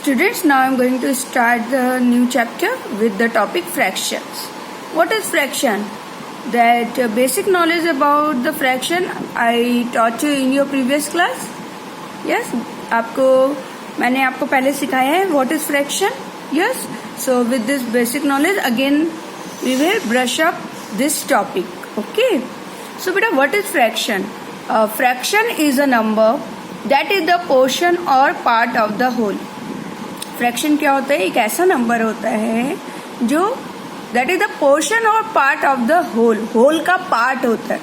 Students, now I am going to start the new chapter with the topic fractions. What is fraction? That basic knowledge about the fraction I taught you in your previous class. Yes, मैंने आपको पहले सिखाया है what is fraction. Yes, so with this basic knowledge again we will brush up this topic. Okay, so beta, what is fraction? Fraction is a number that is the portion or part of the whole. Fraction क्या होता है? एक ऐसा number होता है जो that is the portion और part of the whole. Whole का पार्ट होता है,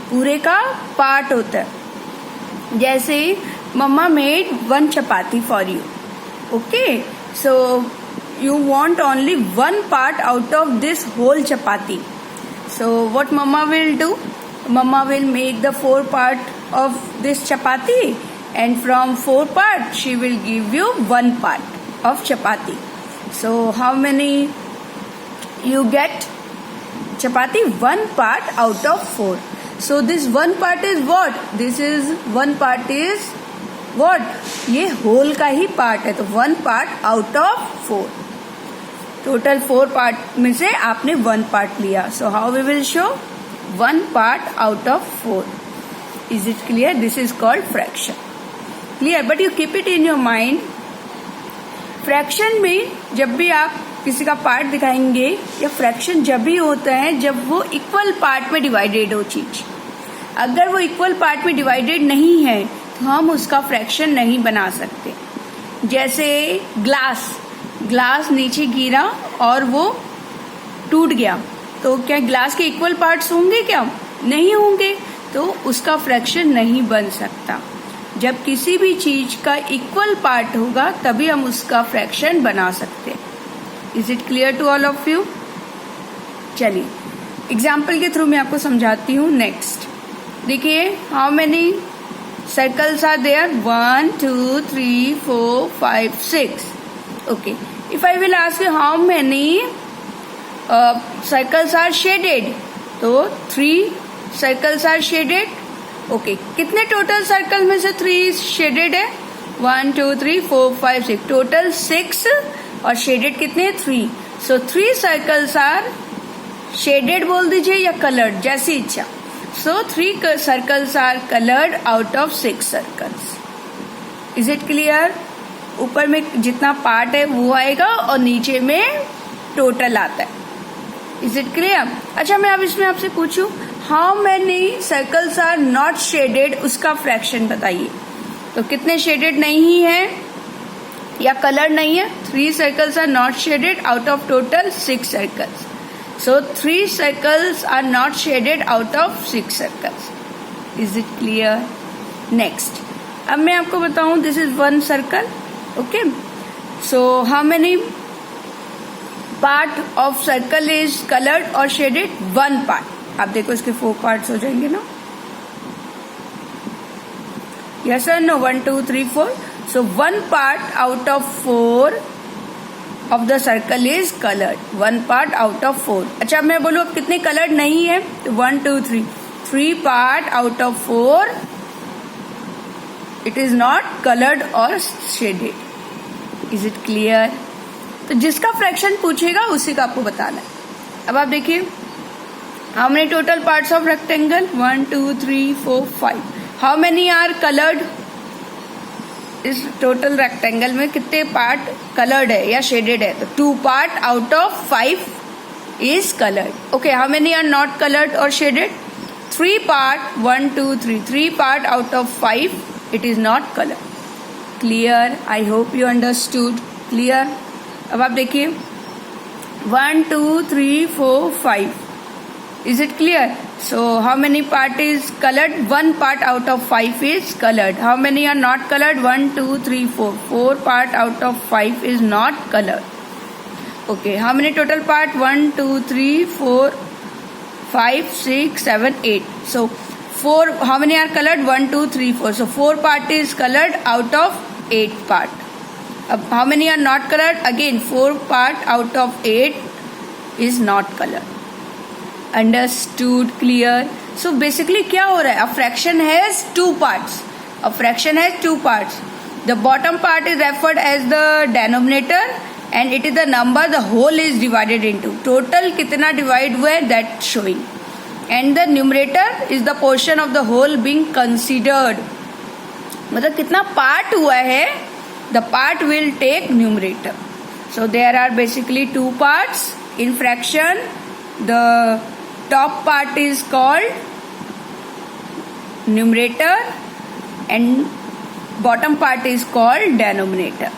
पूरे का पार्ट होता है. जैसे mamma made 1 chapati for you. Okay, so you want only 1 part out of this whole chapati. So what mamma will do? Mamma will make the 4 part of this chapati and from 4 parts she will give you 1 part of chapati. So how many you get chapati? 1 part out of 4. So this 1 part is what? This is 1 part is what? ये whole का ही part है, तो 1 part out of 4. Total 4 part में से आपने 1 part लिया. So how we will show? 1 part out of 4. Is it clear? This is called fraction. Clear, but you keep it in your mind. Fraction में जब भी आप किसी का पार्ट दिखाएंगे, या फ्रैक्शन जब भी होता है जब वो इक्वल पार्ट में डिवाइडेड हो चीज. अगर वो इक्वल पार्ट में डिवाइडेड नहीं है तो हम उसका फ्रैक्शन नहीं बना सकते. जैसे ग्लास नीचे गिरा और वो टूट गया, तो क्या ग्लास के इक्वल पार्ट्स होंगे? क्या नहीं होंगे, तो उसका फ्रैक्शन नहीं बन सकता. जब किसी भी चीज का इक्वल पार्ट होगा तभी हम उसका फ्रैक्शन बना सकते हैं. Is it clear to all of you? चलिए एग्जाम्पल के थ्रू मैं आपको समझाती हूँ. नेक्स्ट देखिए, how many circles are there? 1 2 3 4 5 6. Okay, if I will ask you how many circles are shaded, तो 3 सर्कल्स आर शेडेड. ओके, कितने टोटल सर्कल में से 3 शेडेड है? 1 2 3 4 5 6. टोटल 6 और शेडेड कितने? 3. सो 3 सर्कल्स आर शेडेड बोल दीजिए या कलर्ड, जैसी इच्छा. So 3 circles are coloured out of 6 circles. Is it clear? ऊपर में जितना पार्ट है वो आएगा और नीचे में टोटल आता है. Is it clear? अच्छा, मैं अब इसमें आपसे पूछूं how many circles are not shaded, उसका फ्रैक्शन बताइए. तो कितने शेडेड नहीं है या कलर नहीं है? 3 circles are not shaded out of total 6 circles. So 3 circles are not shaded out of 6 circles. Is it clear? Next, अब मैं आपको बताऊं, this is 1 circle. Okay, so how many part of circle is coloured और shaded? 1 part. आप देखो इसके 4 parts हो जाएंगे ना. Yes sir, no? 1 2 3 4. So 1 part out of 4 of the circle is coloured. 1 part out of 4. अच्छा, मैं बोलूं अब कितने कलर्ड नहीं है? 1 2 3. 3 part out of 4 it is not coloured और शेडेड. Is it clear? तो जिसका फ्रैक्शन पूछेगा उसी का आपको बताना है. अब आप देखिए, how many total parts of rectangle? 1 2 3 4 5. how many are colored? इस टोटल रेक्टेंगल में कितने पार्ट कलर्ड है या शेडेड है? तो 2 part out of 5 is coloured. Okay, how many are not colored or shaded? 3 part. 1 2 3. 3 part out of 5 it is not colored. Clear? I hope you understood. Clear? अब आप देखिए, 1 2 3 4 5. Is it clear? So how many part is colored? 1 part out of 5 is colored. How many are not colored? 1 2 3 4. 4 part out of 5 is not colored. Okay, how many total part? 1 2 3 4 5 6 7 8. So 4, how many are colored? 1 2 3 4. So 4 part is colored out of 8 part. How many are not colored? Again 4 part out of 8 is not colored. Understood? Clear? So basically क्या हो रहा है? A fraction has 2 parts. A fraction has 2 parts. The bottom part is referred as the denominator and it is the number the whole is divided into. Total कितना divide हुआ है that showing. And the numerator is the portion of the whole being considered. मतलब कितना part हुआ है, the part will take numerator. So there are basically two parts in fraction. The top part is called numerator and bottom part is called denominator.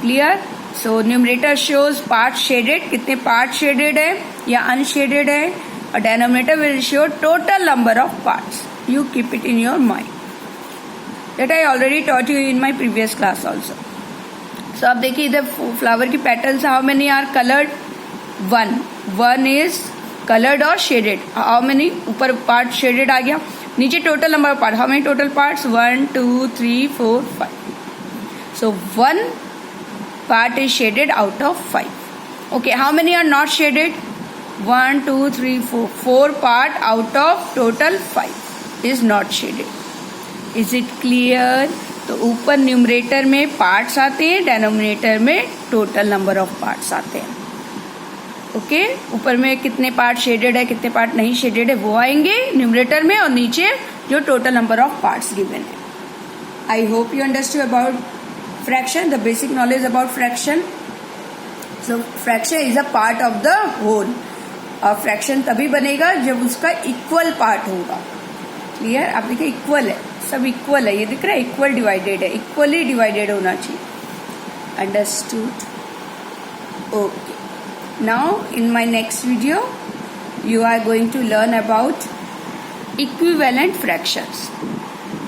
Clear? So numerator shows part shaded, कितने part shaded है या unshaded है, और denominator will show total number of parts. You keep it in your mind. That I already taught you in my previous class also. So अब देखिए इधर flower की petals how many are colored? One is colored or shaded. How many? ऊपर part shaded आ गया. नीचे total number of parts. How many total parts? 1, 2, 3, 4, 5. So one part is shaded out of 5. Okay, how many are not shaded? 1, 2, 3, 4. 4 part out of total 5 is not shaded. Is it clear? तो ऊपर numerator में parts आते हैं, denominator में total number of parts आते हैं. Okay, ऊपर में कितने पार्ट शेडेड है, कितने पार्ट नहीं शेडेड है वो आएंगे न्यूमरेटर में, और नीचे जो total number of parts given है. I hope you understood about fraction, the basic knowledge about fraction. So fraction is a part of the whole. और फ्रैक्शन तभी बनेगा जब उसका इक्वल पार्ट होगा. क्लियर? आप देखिए इक्वल है, सब इक्वल है, ये दिख रहा है इक्वल डिवाइडेड है, इक्वली डिवाइडेड होना चाहिए. Understood? Okay. Now in my next video you are going to learn about equivalent fractions.